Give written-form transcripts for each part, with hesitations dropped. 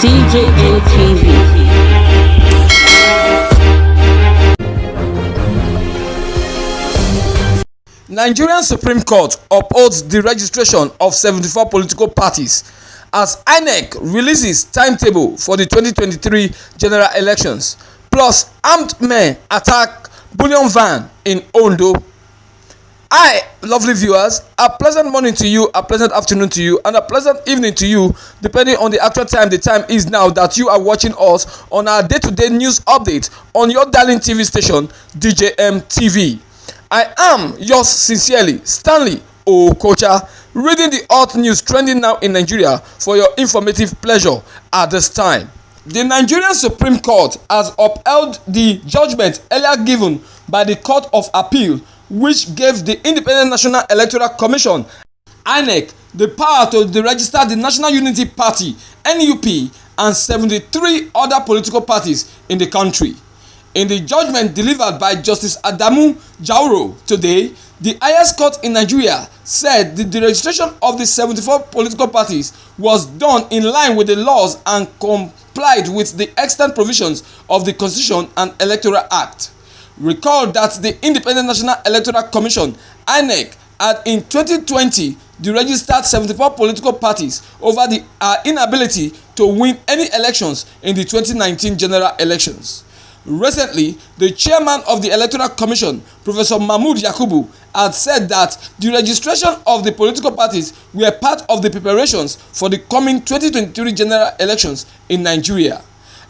TV. Nigerian Supreme Court upholds the registration of 74 political parties as INEC releases timetable for the 2023 general elections, plus armed men attack bullion van in Ondo. Hi, lovely viewers, a pleasant morning to you, a pleasant afternoon to you, and a pleasant evening to you, depending on the actual time the time is now that you are watching us on our day-to-day news update on your darling TV station, DJM TV. I am yours sincerely, Stanley Okocha, reading the hot news trending now in Nigeria for your informative pleasure at this time. The Nigerian Supreme Court has upheld the judgment earlier given by the Court of Appeal, which gave the Independent National Electoral Commission (INEC) the power to register the National Unity Party (NUP) and 73 other political parties in the country. In the judgment delivered by Justice Adamu Jauro today, the highest court in Nigeria said the registration of the 74 political parties was done in line with the laws and complied with the extant provisions of the Constitution and Electoral Act. Recall that the Independent National Electoral Commission (INEC) had in 2020 deregistered 74 political parties over the inability to win any elections in the 2019 general elections. Recently, the chairman of the Electoral Commission, Professor Mahmood Yakubu, had said that the registration of the political parties were part of the preparations for the coming 2023 general elections in Nigeria.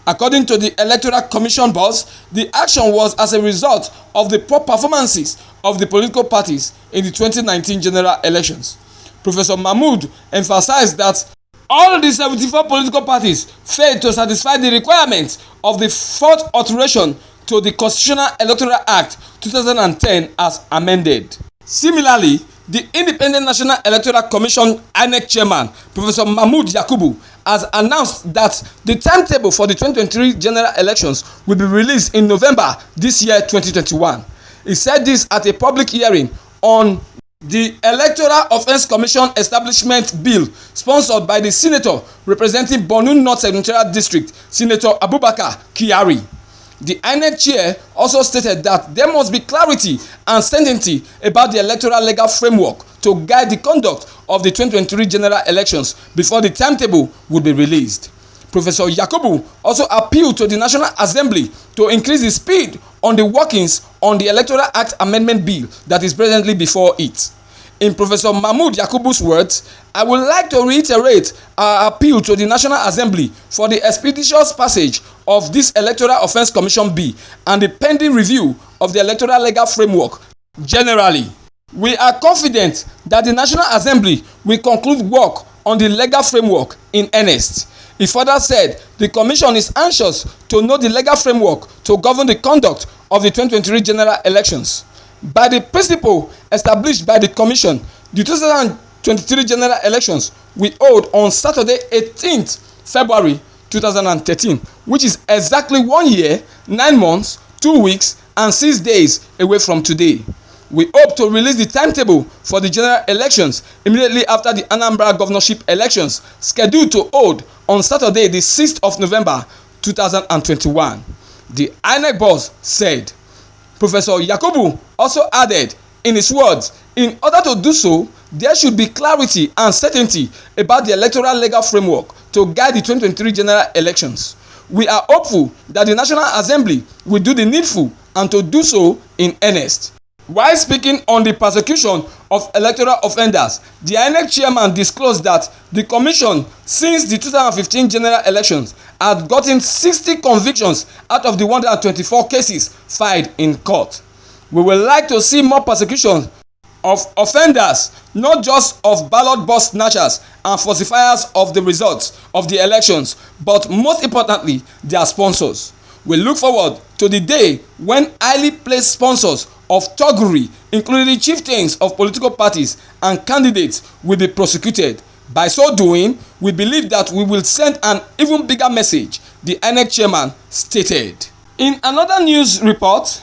According to the Electoral Commission boss, the action was as a result of the poor performances of the political parties in the 2019 general elections. Professor Mahmood emphasized that all the 74 political parties failed to satisfy the requirements of the fourth alteration to the Constitutional Electoral Act 2010 as amended. Similarly, the Independent National Electoral Commission (INEC) chairman, Professor Mahmood Yakubu, has announced that the timetable for the 2023 general elections will be released in November this year 2021. He said this at a public hearing on the Electoral Offence Commission Establishment Bill sponsored by the Senator representing Borno North Senatorial District, Senator Abubakar Kyari. The INEC chair also stated that there must be clarity and certainty about the electoral legal framework to guide the conduct of the 2023 general elections before the timetable would be released. Professor Yakubu also appealed to the National Assembly to increase the speed on the workings on the Electoral Act Amendment Bill that is presently before it. In Professor Mahmood Yakubu's words, I would like to reiterate our appeal to the National Assembly for the expeditious passage of this Electoral Offence Commission Bill and the pending review of the electoral legal framework generally. We are confident that the National Assembly will conclude work on the legal framework in earnest. He further said the Commission is anxious to know the legal framework to govern the conduct of the 2023 general elections. By the principle established by the Commission, the 2023 general elections will hold on Saturday, 18th February 2013, which is exactly 1 year, 9 months, 2 weeks, and 6 days away from today. We hope to release the timetable for the general elections immediately after the Anambra governorship elections scheduled to hold on Saturday, the 6th of November 2021. The INEC boss said. Professor Yakubu also added in his words, in order to do so, there should be clarity and certainty about the electoral legal framework to guide the 2023 general elections. We are hopeful that the National Assembly will do the needful and to do so in earnest. While speaking on the persecution of electoral offenders, the INEC chairman disclosed that the commission, since the 2015 general elections, had gotten 60 convictions out of the 124 cases filed in court. We would like to see more persecution of offenders, not just of ballot box snatchers and falsifiers of the results of the elections, but most importantly, their sponsors. We look forward to the day when highly placed sponsors of thuggery, including chieftains of political parties and candidates, will be prosecuted. By so doing, we believe that we will send an even bigger message, the INEC chairman stated. In another news report,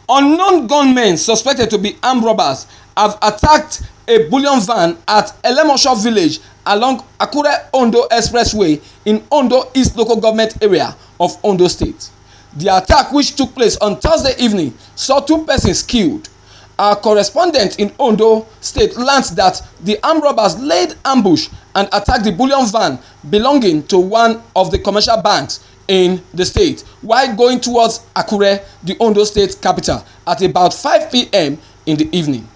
unknown gunmen suspected to be armed robbers have attacked a bullion van at Elemosho village along Akure-Ondo Expressway in Ondo East local government area of Ondo State. The attack, which took place on Thursday evening, saw 2 persons killed. Our correspondent in Ondo State learnt that the armed robbers laid ambush and attacked the bullion van belonging to one of the commercial banks in the state while going towards Akure, the Ondo State capital, at about 5 p.m. in the evening.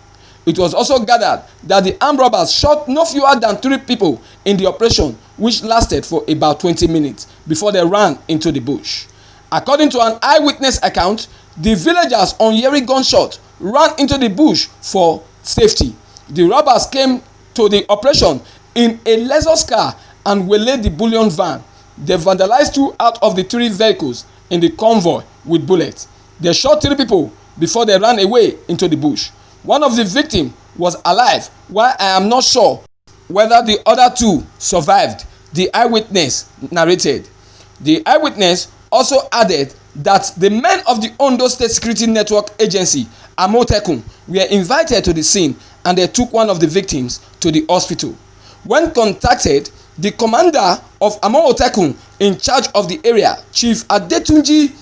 It was also gathered that the armed robbers shot no fewer than 3 people in the operation, which lasted for about 20 minutes before they ran into the bush. According to an eyewitness account, the villagers on hearing gunshot ran into the bush for safety. The robbers came to the operation in a Lexus car and waylaid the bullion van. They vandalized 2 out of the 3 vehicles in the convoy with bullets. They shot 3 people before they ran away into the bush. One of the victims was alive, while I am not sure whether the other 2 survived, the eyewitness narrated. The eyewitness also added that the men of the Ondo State Security Network Agency, Amotekun, were invited to the scene and they took one of the victims to the hospital. When contacted, the commander of Amotekun in charge of the area, Chief Adetunji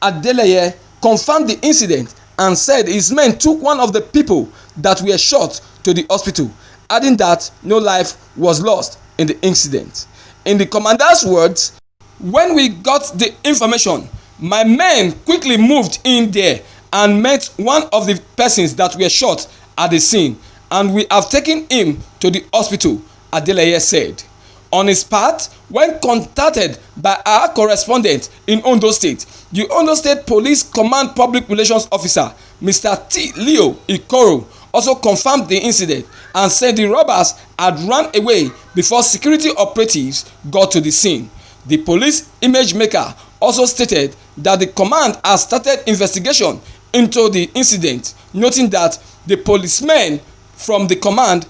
Adeleye, confirmed the incident and said his men took one of the people that were shot to the hospital, adding that no life was lost in the incident. In the commander's words, "When we got the information, my men quickly moved in there and met one of the persons that were shot at the scene, and we have taken him to the hospital," Adeleye said. On his part, when contacted by our correspondent in Ondo State, the Ondo State Police Command Public Relations Officer, Mr. T. Leo Ikoro, also confirmed the incident and said the robbers had run away before security operatives got to the scene. The police image maker also stated that the command has started investigation into the incident, noting that the policemen from the command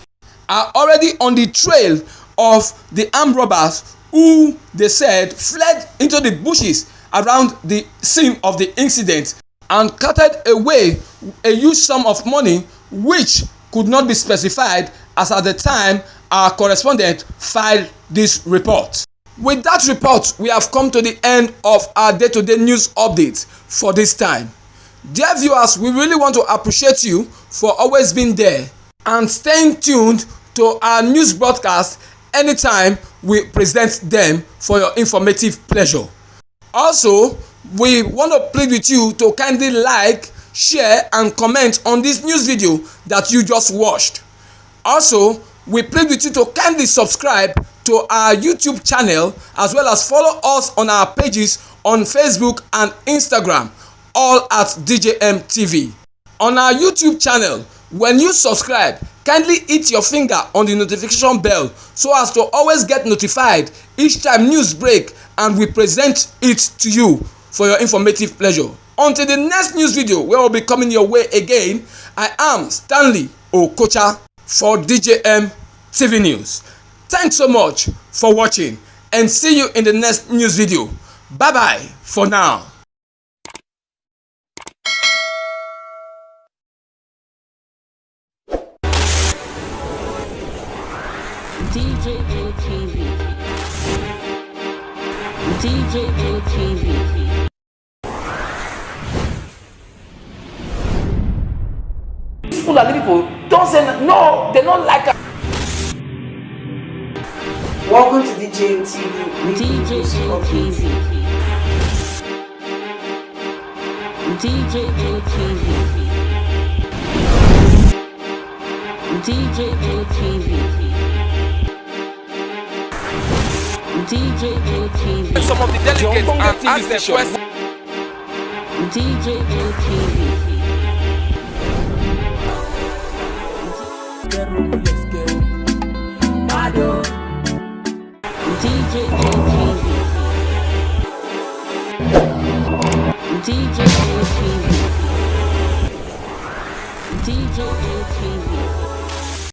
are already on the trail of the armed robbers who, they said, fled into the bushes around the scene of the incident and carted away a huge sum of money which could not be specified as at the time our correspondent filed this report. With that report, we have come to the end of our day-to-day news update for this time. Dear viewers, we really want to appreciate you for always being there and staying tuned to our news broadcast anytime we present them for your informative pleasure. Also, we want to plead with you to kindly like, share and comment on this news video that you just watched. Also, we plead with you to kindly subscribe to our YouTube channel as well as follow us on our pages on Facebook and Instagram, all at DJM TV. On our YouTube channel, when you subscribe, kindly hit your finger on the notification bell so as to always get notified each time news break and we present it to you for your informative pleasure. Until the next news video where we'll be coming your way again, I am Stanley Okocha for DJM TV News. Thanks so much for watching and see you in the next news video. Bye bye for now. DJM TV. DJM TV. These Fulani people don't say no, they don't like us. Welcome to DJM TV. DJM TV. DJM TV. DJM TV. DJM TV. Some of the delegates and ask them questions. DJM TV. DJM TV. DJM TV. DJM TV.